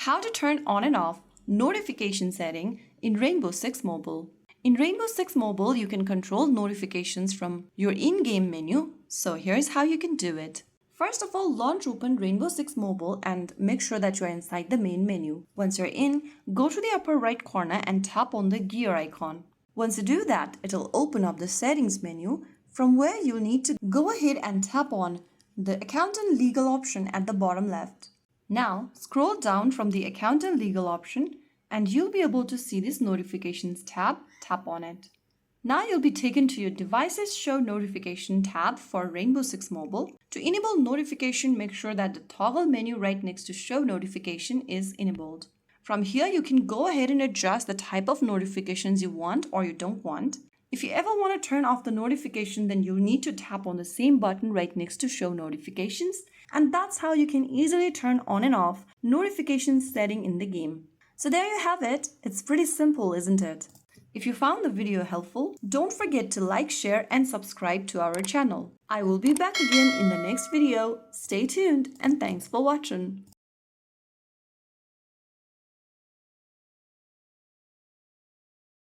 How to turn on and off notification setting in Rainbow Six Mobile. In Rainbow Six Mobile, you can control notifications from your in-game menu. So here's how you can do it. First of all, launch open Rainbow Six Mobile and make sure that you're inside the main menu. Once you're in, go to the upper right corner and tap on the gear icon. Once you do that, it'll open up the settings menu from where you'll need to go ahead and tap on the account and legal option at the bottom left. Now, scroll down from the account and legal option and you'll be able to see this notifications tab. Tap on it. Now you'll be taken to your devices show notification tab for Rainbow Six Mobile. To enable notification, make sure that the toggle menu right next to show notification is enabled. From here, you can go ahead and adjust the type of notifications you want or you don't want. If you ever want to turn off the notification, then you'll need to tap on the same button right next to show notifications. And that's how you can easily turn on and off notifications setting in the game. So there you have it. It's pretty simple, isn't it? If you found the video helpful, don't forget to like, share and subscribe to our channel. I will be back again in the next video. Stay tuned and thanks for watching.